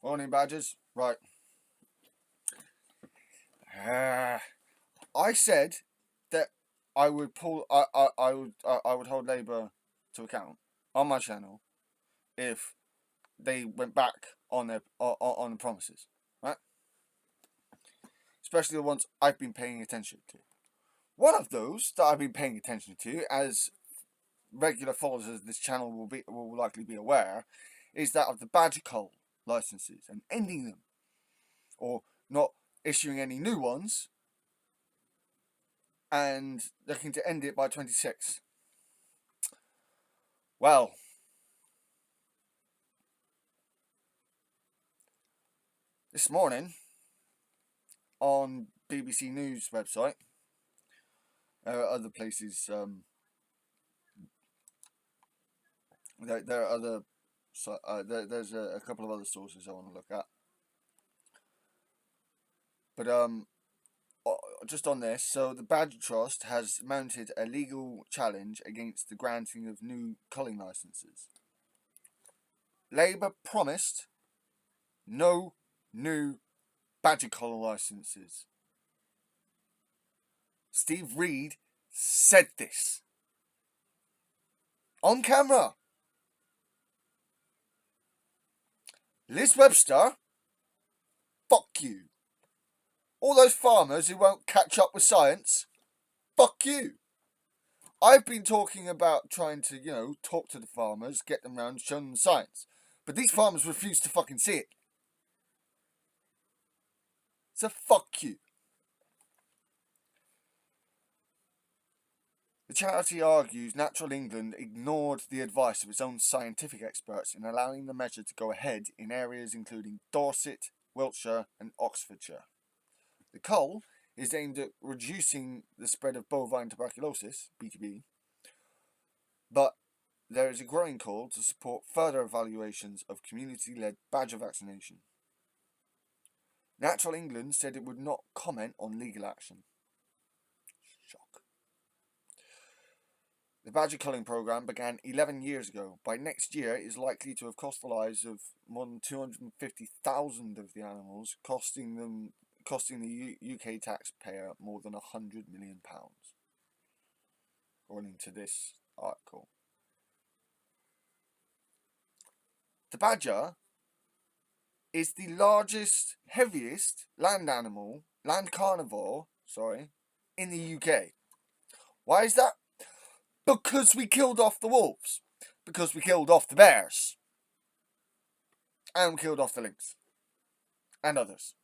Morning, badgers. Right. I said that I would pull. I would hold Labour to account on my channel if they went back on their on the promises, right? Especially the ones I've been paying attention to. One of those that I've been paying attention to, as regular followers of this channel will likely be aware, is that of the badger cull licenses and ending them, or not issuing any new ones, and looking to end it by 26. Well, this morning on BBC News website, other places, there are other, there's a couple of other sources I want to look at, but just on this, so the Badger Trust has mounted a legal challenge against the granting of new culling licenses. Labour promised no new badger culling licenses. Steve Reed said this on camera. Liz Webster, fuck you. All those farmers who won't catch up with science, fuck you. I've been talking about trying to, talk to the farmers, get them round, show them the science. But these farmers refuse to fucking see it. So fuck you. The charity argues Natural England ignored the advice of its own scientific experts in allowing the measure to go ahead in areas including Dorset, Wiltshire and Oxfordshire. The cull is aimed at reducing the spread of bovine tuberculosis, BTB, but there is a growing call to support further evaluations of community-led badger vaccination. Natural England said it would not comment on legal action. Shock. The badger culling programme began 11 years ago. By next year, it is likely to have cost the lives of more than 250,000 of the animals, costing the UK taxpayer more than £100 million, according to this article. The badger is the largest, heaviest land carnivore, in the UK. Why is that? Because we killed off the wolves. Because we killed off the bears. And we killed off the lynx. And others.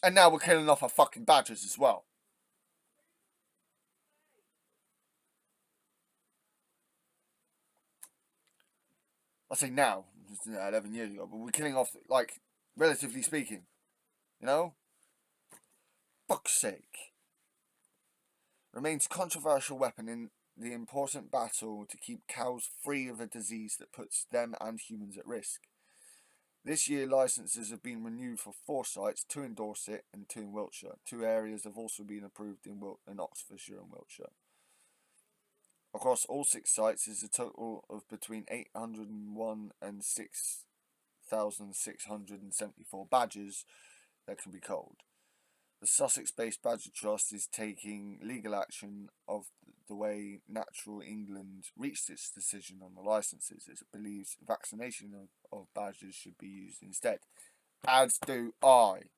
And now we're killing off our fucking badgers as well. I say now, 11 years ago, but we're killing off, relatively speaking. Fuck's sake. Remains controversial weapon in the important battle to keep cows free of a disease that puts them and humans at risk. This year, licences have been renewed for 4 sites, 2 in Dorset and 2 in Wiltshire. 2 areas have also been approved in Oxfordshire and Wiltshire. Across all 6 sites is a total of between 801 and 6,674 badgers that can be culled. The Sussex-based Badger Trust is taking legal action of the way Natural England reached its decision on the licences, as it believes vaccination of badgers should be used instead. As do I.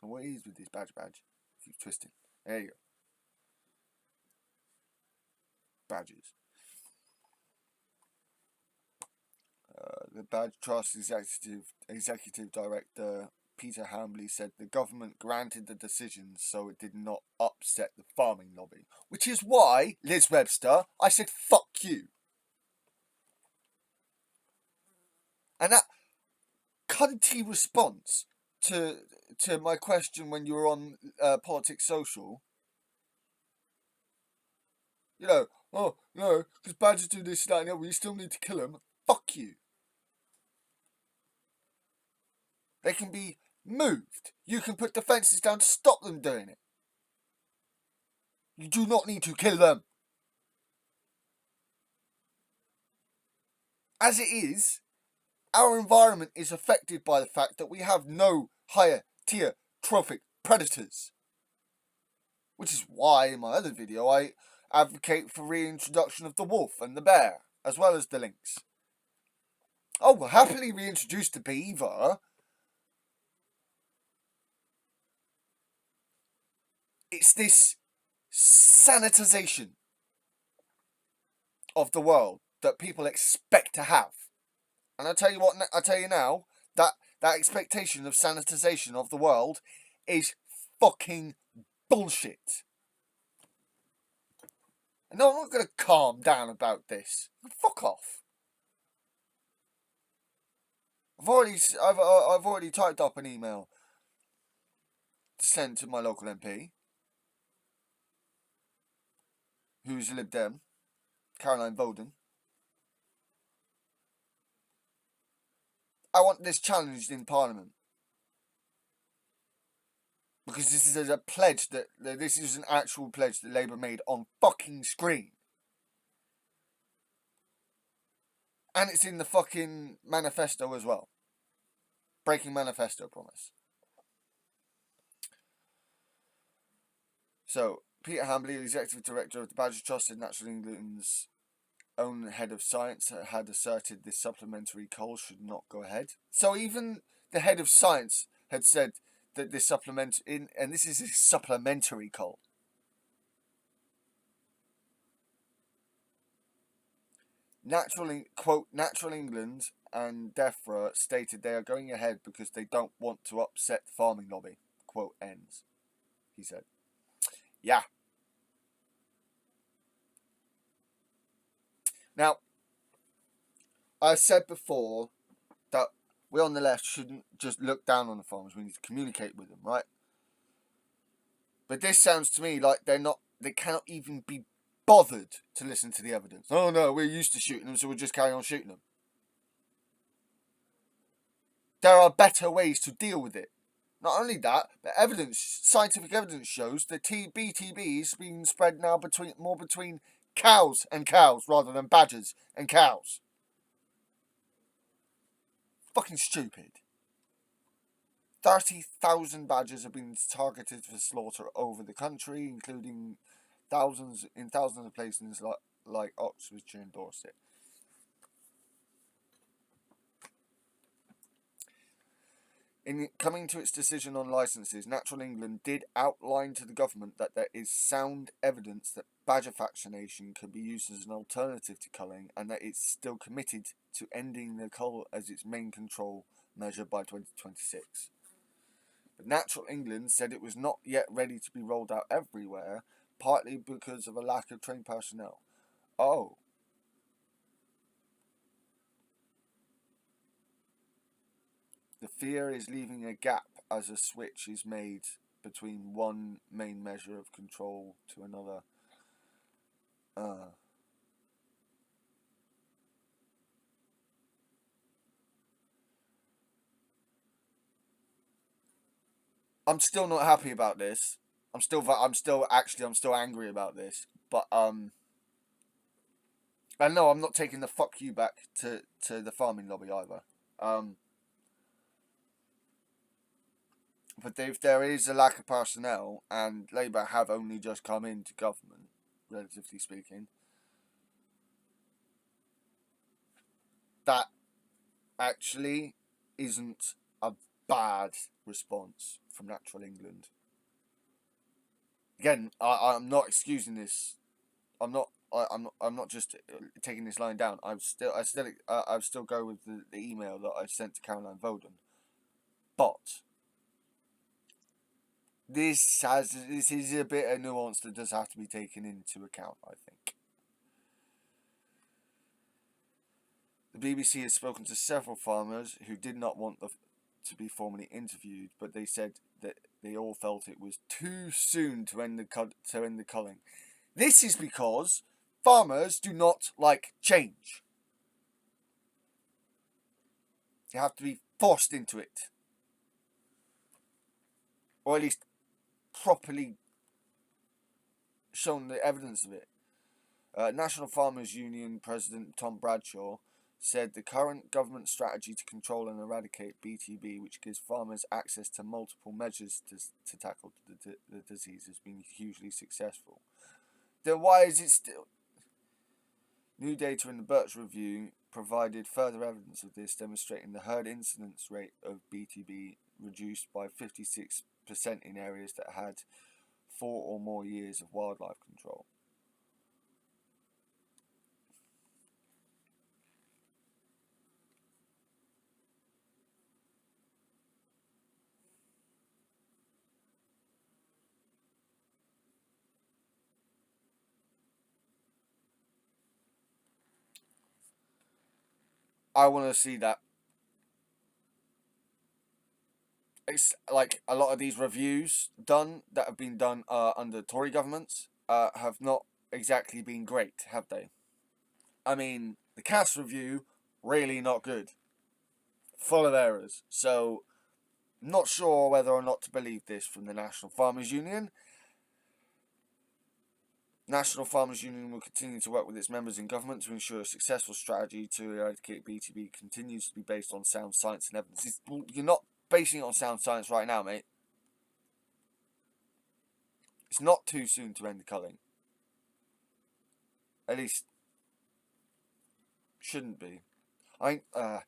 So what is with this badge? Keep twisting. There you go. Badgers. The Badger Trust executive director Peter Hambley said the government granted the decision so it did not upset the farming lobby. Which is why, Liz Webster, I said fuck you. And that cunty response to my question when you were on Politics Social, oh, no, because badgers do this, that, and the other, we still need to kill them. Fuck you. They can be moved. You can put defences down to stop them doing it. You do not need to kill them. as it is, our environment is affected by the fact that we have no higher tier trophic predators. Which is why in my other video I advocate for reintroduction of the wolf and the bear, as well as the lynx. I will happily reintroduce the beaver. It's this sanitization of the world that people expect to have. And I tell you what, I tell you now, that expectation of sanitization of the world is fucking bullshit. No, I'm not going to calm down about this. Fuck off. I've already typed up an email to send to my local MP, who's a Lib Dem, Caroline Bowden. I want this challenged in Parliament. Because this is a pledge this is an actual pledge that Labour made on fucking screen. And it's in the fucking manifesto as well. Breaking manifesto promise. So, Peter Hambley, Executive Director of the Badger Trust in Natural England's own head of science, had asserted this supplementary cull should not go ahead. So even the head of science had said that this and this is a supplementary cull. Natural England and DEFRA stated they are going ahead because they don't want to upset the farming lobby. Quote ends. He said. Yeah. Now, I said before that we on the left shouldn't just look down on the farmers. We need to communicate with them, right? But this sounds to me like they cannot even be bothered to listen to the evidence. Oh no, we're used to shooting them, so we'll just carry on shooting them. There are better ways to deal with it. Not only that, but scientific evidence shows that BTB is being spread now between cows and cows rather than badgers and cows. Fucking stupid. 30,000 badgers have been targeted for slaughter over the country, including thousands of places like Oxfordshire and Dorset. In coming to its decision on licences, Natural England did outline to the government that there is sound evidence that badger vaccination can be used as an alternative to culling, and that it's still committed to ending the cull as its main control measure by 2026. But Natural England said it was not yet ready to be rolled out everywhere, partly because of a lack of trained personnel. Oh. The fear is leaving a gap as a switch is made between one main measure of control to another. I'm still not happy about this. I'm still angry about this. But and no, I'm not taking the fuck you back to the farming lobby either. But if there is a lack of personnel, and Labour have only just come into government, relatively speaking, that actually isn't a bad response from Natural England. Again, I'm not excusing this. I'm not just taking this line down. I still go with the email that I sent to Caroline Bowden. But this is a bit of nuance that does have to be taken into account, I think. The BBC has spoken to several farmers who did not want to be formally interviewed, but they said that they all felt it was too soon to end the culling. This is because farmers do not like change. You have to be forced into it, or at least properly shown the evidence of it. National Farmers Union President Tom Bradshaw said the current government strategy to control and eradicate BTB, which gives farmers access to multiple measures to tackle the disease, has been hugely successful. Then why is it still... New data in the Birch Review provided further evidence of this, demonstrating the herd incidence rate of BTB reduced by 56% in areas that had 4 or more years of wildlife control. I want to see that. It's like a lot of these reviews done that have been done under Tory governments have not exactly been great, have they? I mean, the Cass review, really not good. Full of errors. So, not sure whether or not to believe this from the National Farmers Union. National Farmers Union will continue to work with its members in government to ensure a successful strategy to eradicate BTB continues to be based on sound science and evidence. You're not basing it on sound science right now, mate. It's not too soon to end culling. At least, shouldn't be. The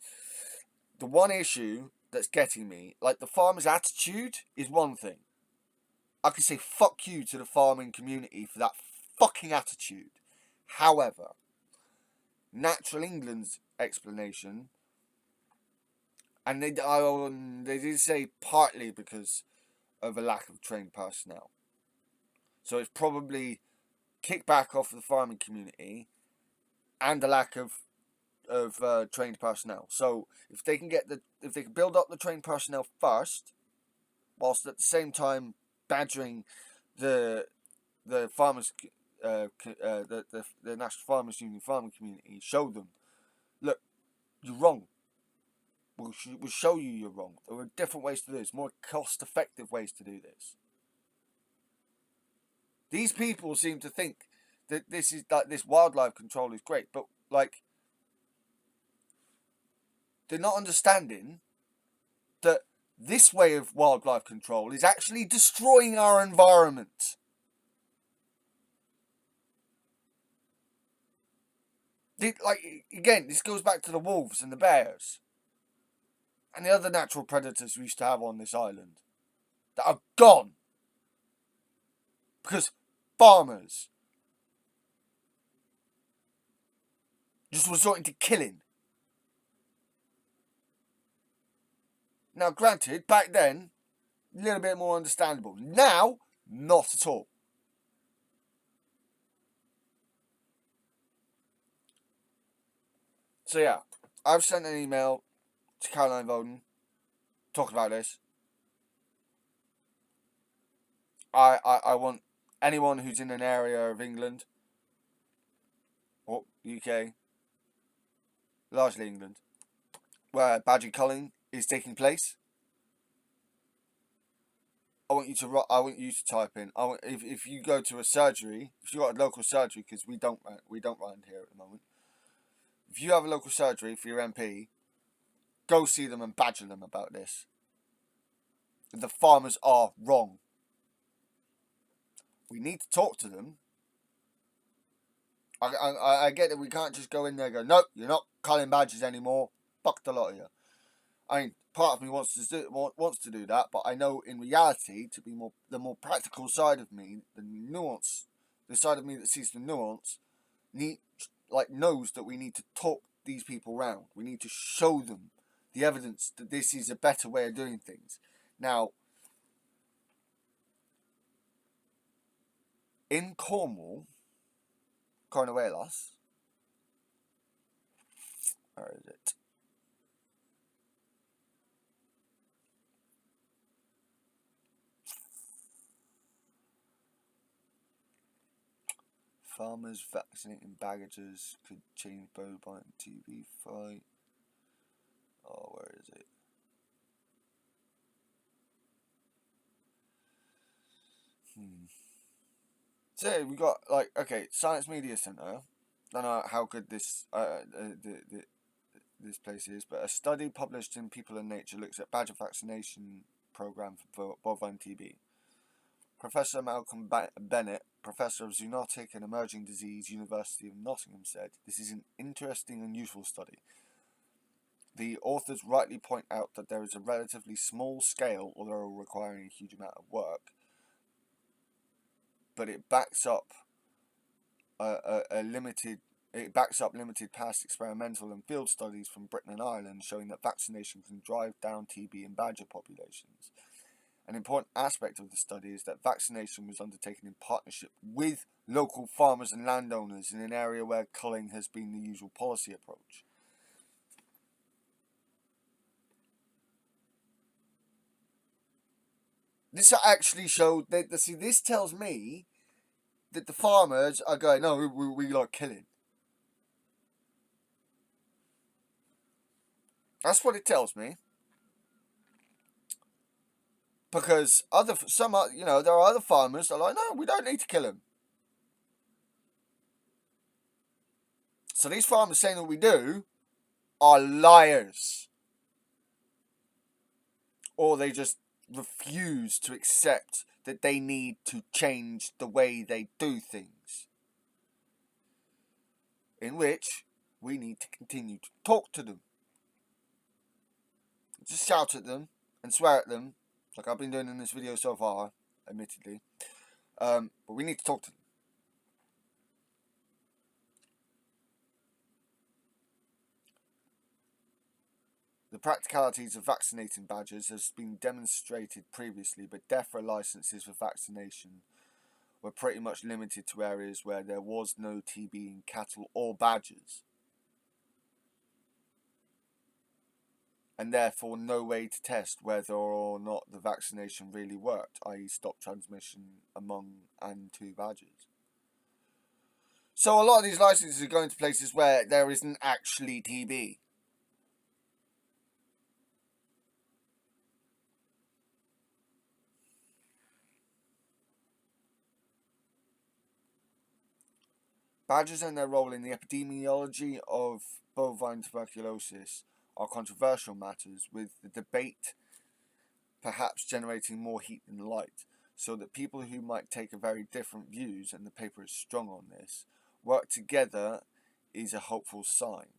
one issue that's getting me, like the farmer's attitude, is one thing. I can say fuck you to the farming community for that fucking attitude. However, Natural England's explanation, and they did say partly because of a lack of trained personnel. So it's probably kickback off the farming community and the lack of trained personnel. So if they can build up the trained personnel first, whilst at the same time badgering the farmers, the National Farmers Union farming community, show them, look, you're wrong. We'll show you you're wrong. There are different ways to do this, more cost-effective ways to do this. These people seem to think that this wildlife control is great, but like they're not understanding that this way of wildlife control is actually destroying our environment. Again, this goes back to the wolves and the bears and the other natural predators we used to have on this island that are gone because farmers just resorting to killing. Now, granted, back then, a little bit more understandable. Now, not at all. So yeah, I've sent an email to Caroline Voden talking about this. I want anyone who's in an area of England or UK, largely England, where badger culling is taking place. I want you to type in. If you go to a surgery, if you got a local surgery, because we don't run here at the moment. If you have a local surgery for your MP, go see them and badger them about this. The farmers are wrong. We need to talk to them. I get that we can't just go in there and go, nope, you're not culling badgers anymore. Fuck the lot of you. I mean, part of me wants to do that, but I know in reality, to be the more practical side of me, the nuance, the side of me that sees the nuance, knows that we need to talk these people round. We need to show them the evidence that this is a better way of doing things. Now, in Cornwall, Cornuelas, where is it? Farmers vaccinating baggages could change bovine TB fight. Oh, where is it? So we got Science Media Centre. Don't know how good this this place is, but a study published in People and Nature looks at badger vaccination program for bovine TB. Professor Malcolm Bennett, Professor of Zoonotic and Emerging Disease, University of Nottingham, said, "This is an interesting and useful study. The authors rightly point out that there is a relatively small scale, although requiring a huge amount of work, but it backs up limited past experimental and field studies from Britain and Ireland showing that vaccination can drive down TB in badger populations. An important aspect of the study is that vaccination was undertaken in partnership with local farmers and landowners in an area where culling has been the usual policy approach." This actually showed that, this tells me that the farmers are going, no, we like killing. That's what it tells me. Because there are other farmers that are like, no, we don't need to kill him. So these farmers saying that we do are liars. Or they just refuse to accept that they need to change the way they do things. In which we need to continue to talk to them. Just shout at them and swear at them, like I've been doing in this video so far, admittedly. But we need to talk to them. The practicalities of vaccinating badgers has been demonstrated previously, but DEFRA licenses for vaccination were pretty much limited to areas where there was no TB in cattle or badgers, and therefore no way to test whether or not the vaccination really worked, i.e. stop transmission among and to badgers. So a lot of these licenses are going to places where there isn't actually TB. Badgers and their role in the epidemiology of bovine tuberculosis are controversial matters, with the debate perhaps generating more heat than light, so that people who might take a very different views, and the paper is strong on this, work together is a hopeful sign.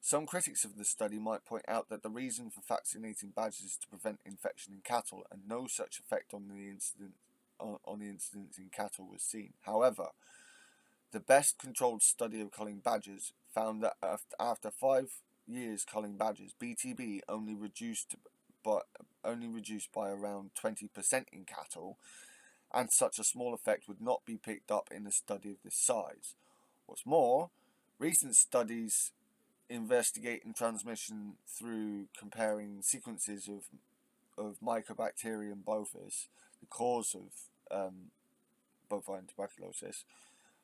Some critics of the study might point out that the reason for vaccinating badgers is to prevent infection in cattle, and no such effect on the incidence in cattle was seen. However, the best controlled study of culling badgers found that after 5 years culling badgers, BTB only reduced by around 20% in cattle, and such a small effect would not be picked up in a study of this size. What's more, recent studies investigating transmission through comparing sequences of Mycobacterium bovis, the cause of bovine tuberculosis,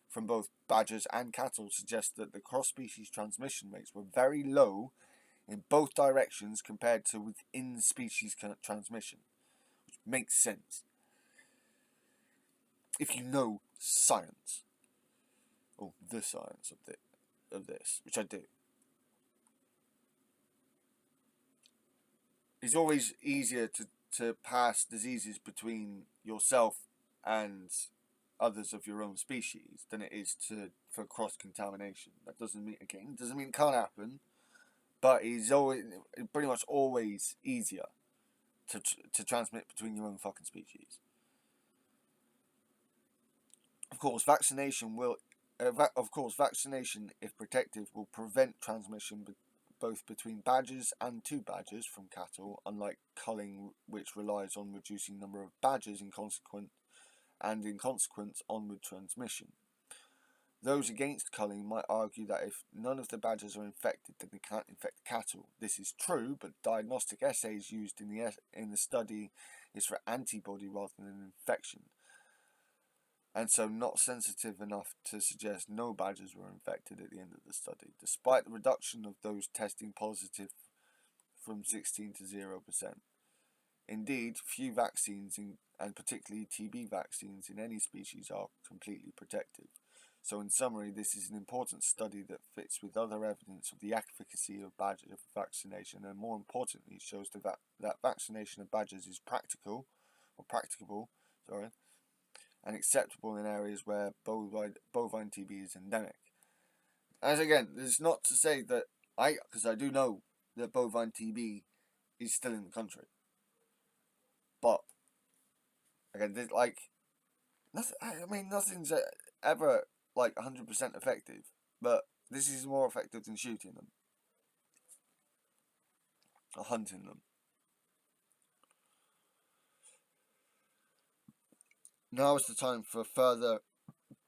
from both badgers and cattle suggest that the cross-species transmission rates were very low in both directions compared to within-species transmission, which makes sense if you know science, or the science of this, which I do. It's always easier to pass diseases between yourself and others of your own species than it is for cross-contamination. That doesn't mean it can't happen, but it's pretty much always easier to transmit between your own fucking species. Of course, vaccination, if protective, will prevent transmission both between badgers and to badgers from cattle, unlike culling, which relies on reducing number of badgers in consequence onward transmission. Those against culling might argue that if none of the badgers are infected, then they can't infect the cattle. This is true, but diagnostic assays used in the study is for antibody rather than infection, and so not sensitive enough to suggest no badgers were infected at the end of the study, despite the reduction of those testing positive from 16 to 0%. Indeed, few vaccines, and particularly TB vaccines in any species, are completely protective. So in summary, this is an important study that fits with other evidence of the efficacy of badger vaccination, and more importantly shows that vaccination of badgers is practicable, and acceptable in areas where bovine TB is endemic. As again, it's not to say that because I do know that bovine TB is still in the country, but again, nothing's ever 100% effective, but this is more effective than shooting them or hunting them. Now is the time for further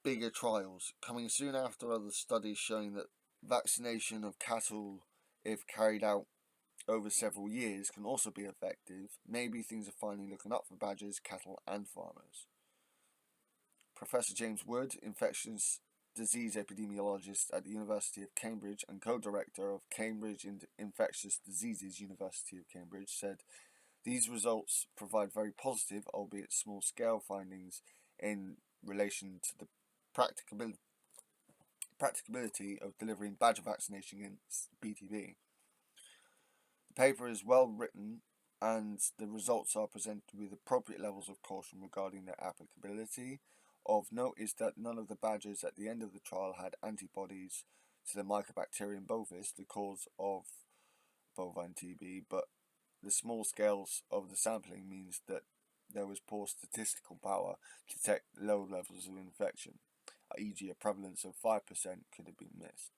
bigger trials, coming soon after other studies showing that vaccination of cattle, if carried out over several years, can also be effective. Maybe things are finally looking up for badgers, cattle and farmers. Professor James Wood, infectious disease epidemiologist at the University of Cambridge and co-director of Cambridge Infectious Diseases, University of Cambridge, said, "These results provide very positive, albeit small-scale findings in relation to the practicability of delivering badger vaccination against BTB. The paper is well written and the results are presented with appropriate levels of caution regarding their applicability. Of note is that none of the badgers at the end of the trial had antibodies to the Mycobacterium bovis, the cause of bovine TB, but the small scales of the sampling means that there was poor statistical power to detect low levels of infection, e.g. a prevalence of 5% could have been missed.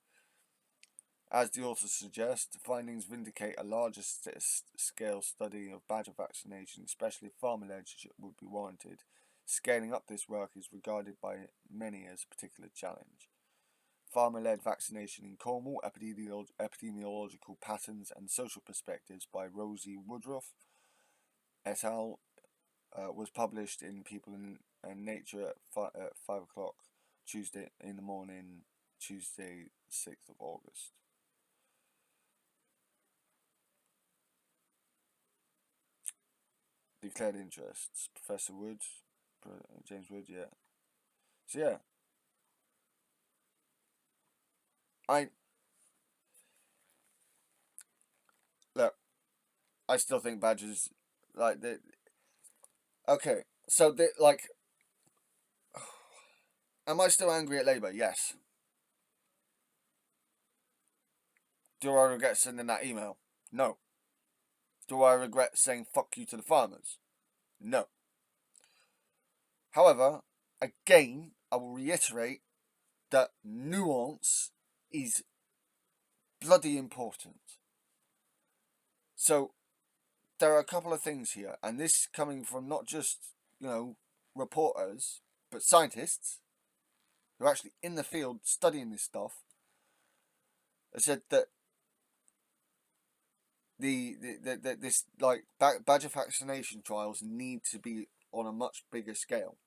As the authors suggest, the findings vindicate a larger scale study of badger vaccination, especially if farmer-led, would be warranted. Scaling up this work is regarded by many as a particular challenge. Farmer-led vaccination in Cornwall, epidemiological patterns and social perspectives by Rosie Woodruff et al. Was published in People and Nature at 5 o'clock Tuesday in the morning, Tuesday 6th of August. Declared interests, Professor Wood, James Wood, yeah. So yeah, I still think badgers okay. So am I still angry at Labour? Yes. Do I regret sending that email? No. Do I regret saying fuck you to the farmers? No. However, again, I will reiterate that nuance is bloody important. So there are a couple of things here, and this coming from not just, reporters, but scientists who are actually in the field studying this stuff. Have said that this badger vaccination trials need to be on a much bigger scale,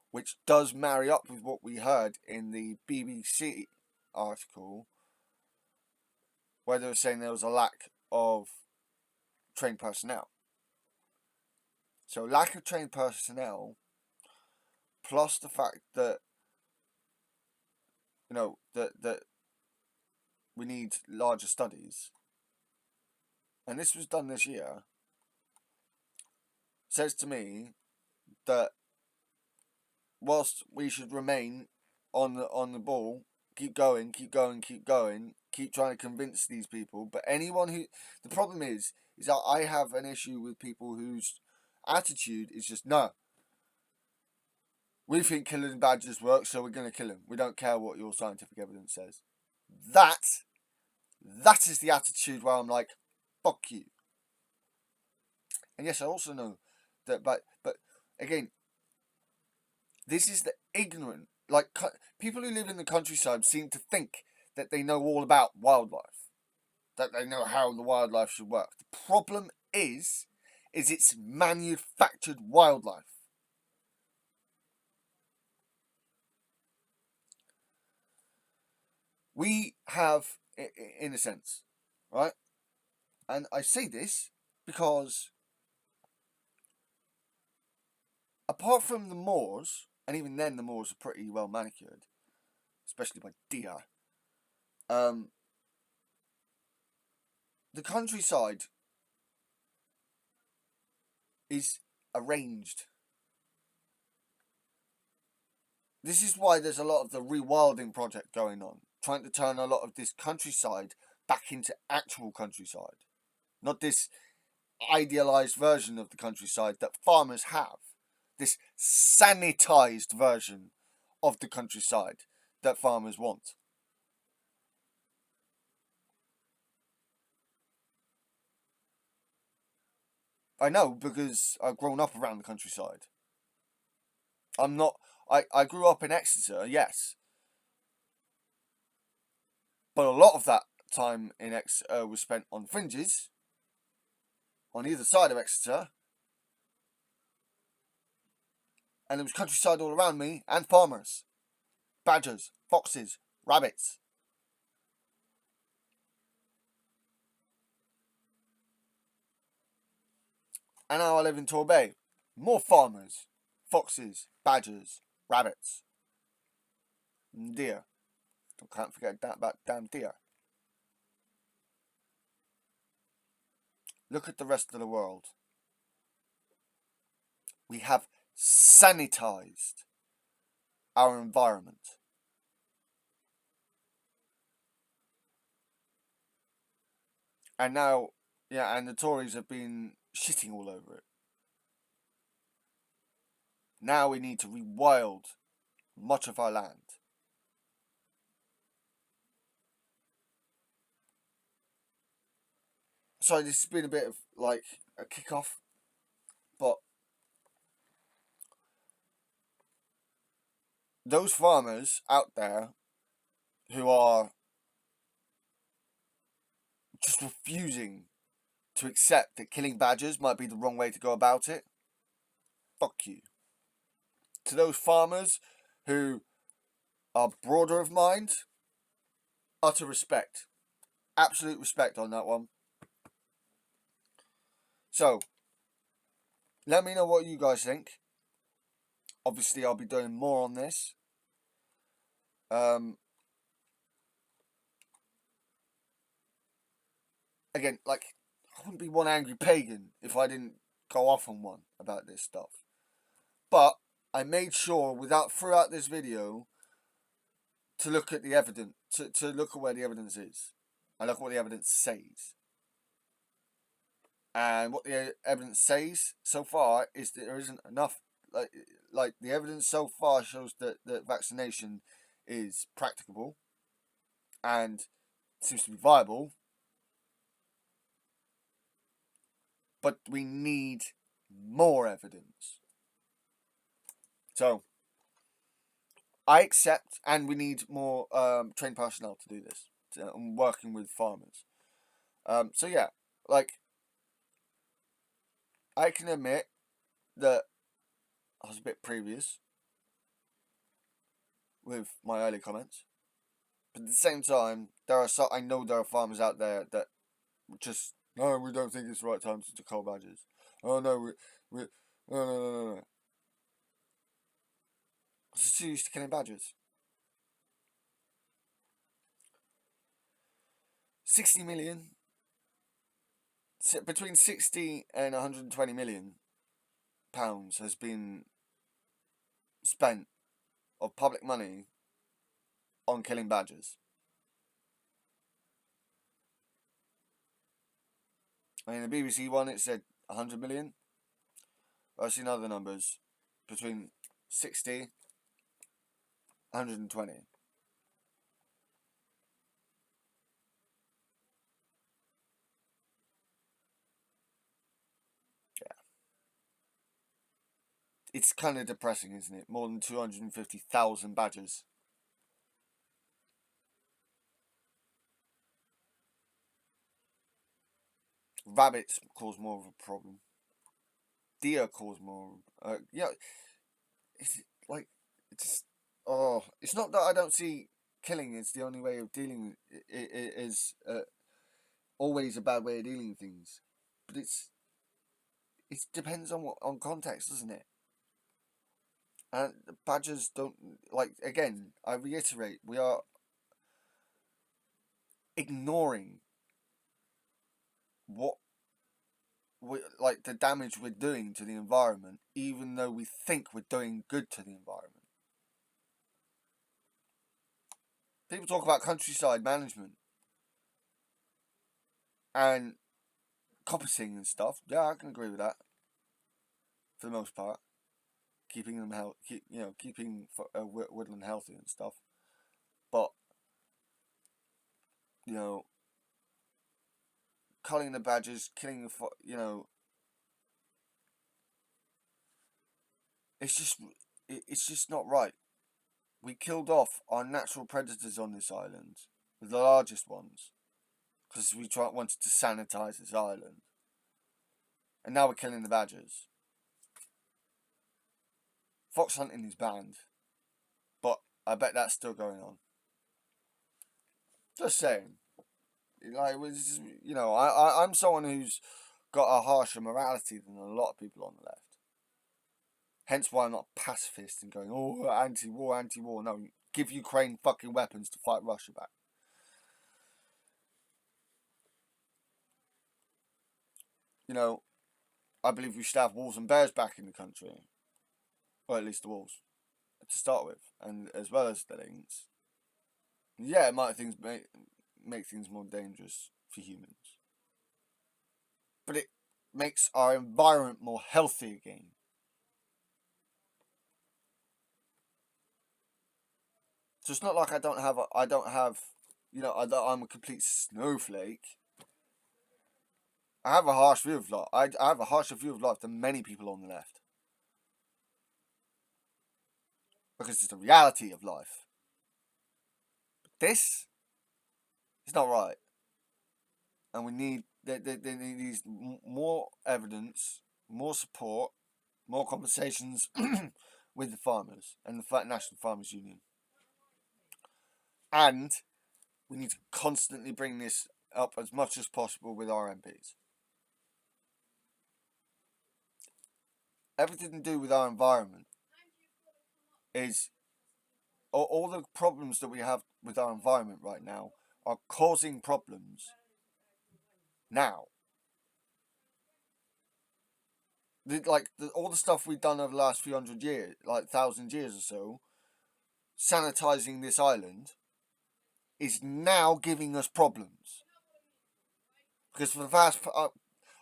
which does marry up with what we heard in the BBC article, where they were saying there was a lack of trained personnel. So lack of trained personnel, plus the fact that that we need larger studies, and this was done this year, says to me that whilst we should remain on the ball, keep going, keep trying to convince these people. But anyone who, the problem is that I have an issue with people whose attitude is just, no, we think killing badgers works, so we're going to kill them. We don't care what your scientific evidence says. That is the attitude where I'm like, fuck you. And yes, I also know that, but again, this is the ignorant, people who live in the countryside seem to think that they know all about wildlife, that they know how the wildlife should work. The problem is it's manufactured wildlife. We have, in a sense, right? And I say this because apart from the moors, and even then the moors are pretty well manicured, especially by deer. The countryside is arranged. This is why there's a lot of the rewilding project going on, trying to turn a lot of this countryside back into actual countryside, not this idealized version of the countryside that farmers have, this sanitized version of the countryside that farmers want. I know, because I've grown up around the countryside. I'm not. I grew up in Exeter, yes, but a lot of that time in Exeter was spent on fringes, on either side of Exeter, and there was countryside all around me, and farmers, badgers, foxes, rabbits. And now I live in Torbay. More farmers, foxes, badgers, rabbits, and deer. Can't forget that about damn deer. Look at the rest of the world. We have sanitized our environment. And now, yeah, and the Tories have been shitting all over it. Now we need to rewild much of our land. Sorry, this has been a bit of like a kick-off, but those farmers out there who are just refusing to accept that killing badgers might be the wrong way to go about it, fuck you. To those farmers who are broader of mind, utter respect. Absolute respect on that one. So, let me know what you guys think. Obviously, I'll be doing more on this. Again, like, I wouldn't be one angry pagan if I didn't go off on one about this stuff. But I made sure, throughout this video, to look at the evidence, to look at where the evidence is, and look at what the evidence says. And what the evidence says so far is that there isn't enough. Like the evidence so far shows that vaccination is practicable and seems to be viable, but we need more evidence. So I accept, and we need more trained personnel to do this, and working with farmers. So yeah, like, I can admit that I was a bit previous with my early comments, but at the same time, I know there are farmers out there that just, no, we don't think it's the right time to cull badgers. Oh no, we no. I'm just too used to killing badgers. 60 million, between 60 and 120 million pounds has been spent of public money on killing badgers. I mean, the BBC one, it said 100 million. I've seen other numbers between 60 120. Yeah. It's kind of depressing, isn't it? More than 250,000 badgers. Rabbits cause more of a problem. Deer cause more. Yeah, it's like, it's oh, it's not that I don't see killing is the only way of dealing with it is always a bad way of dealing with things, but it depends on context, doesn't it? And the badgers don't, like, again, I reiterate, we are ignoring what like the damage we're doing to the environment, even though we think we're doing good to the environment. People talk about countryside management and coppicing and stuff. Yeah, I can agree with that for the most part. Keeping them keeping woodland healthy and stuff. But you know, culling the badgers, killing the it's just not right. We killed off our natural predators on this island, the largest ones, because we wanted to sanitize this island, and now we're killing the badgers. Fox hunting is banned, but I bet that's still going on. Just saying. Like, I'm someone who's got a harsher morality than a lot of people on the left. Hence why I'm not pacifist and going, oh, anti-war, anti-war. No, give Ukraine fucking weapons to fight Russia back. I believe we should have wolves and bears back in the country. Or at least the wolves, to start with. And as well as the lynx. Yeah, it might make things more dangerous for humans. But it makes our environment more healthy again. So it's not like I'm a complete snowflake. I have a harsh view of life. I have a harsher view of life than many people on the left. Because it's the reality of life. But this is not right. And we need there needs more evidence, more support, more conversations with the farmers and the National Farmers Union. And we need to constantly bring this up as much as possible with our MPs. Everything to do with our environment is all the problems that we have with our environment right now are causing problems now. All the stuff we've done over the last few hundred years, like 1,000 years or so, sanitizing this island, is now giving us problems. Because for the past,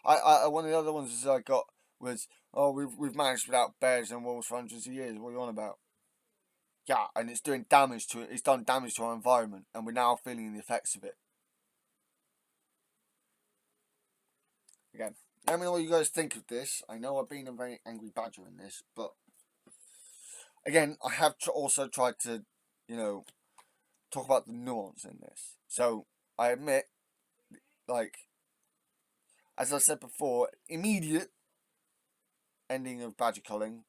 one of the other ones I got was, oh, we've managed without bears and wolves for hundreds of years. What are you on about? Yeah, and it's doing damage to it. It's done damage to our environment, and we're now feeling the effects of it. Again, let me know what you guys think of this. I know I've been a very angry badger in this, but again, I have also tried to, talk about the nuance in this. So I admit, as I said before, immediate ending of badger culling,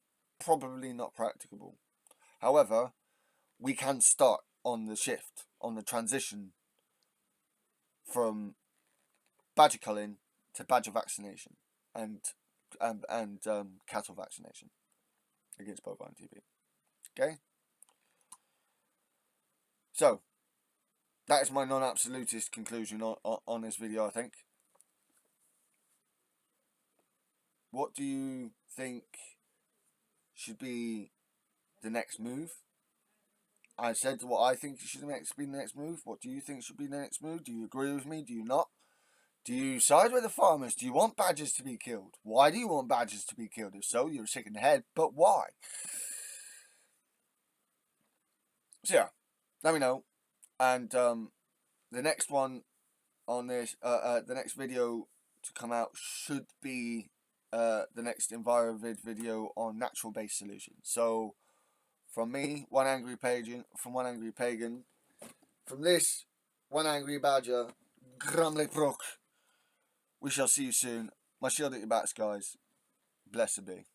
probably not practicable. However, we can start on the shift, on the transition from badger culling to badger vaccination and cattle vaccination against bovine TB. Okay? So, that is my non-absolutist conclusion on this video, I think. What do you think should be the next move? I said what I think should be the next move. What do you think should be the next move? Do you agree with me? Do you not? Do you side with the farmers? Do you want badgers to be killed? Why do you want badgers to be killed? If so, you're sick in the head, but why? So yeah, let me know. And the next one on this, the next video to come out should be the next EnviroVid video on natural-based solutions. So, from me, one angry pagan, from this, one angry badger, Grumley Brook. We shall see you soon. My shield at your backs, guys. Blessed be.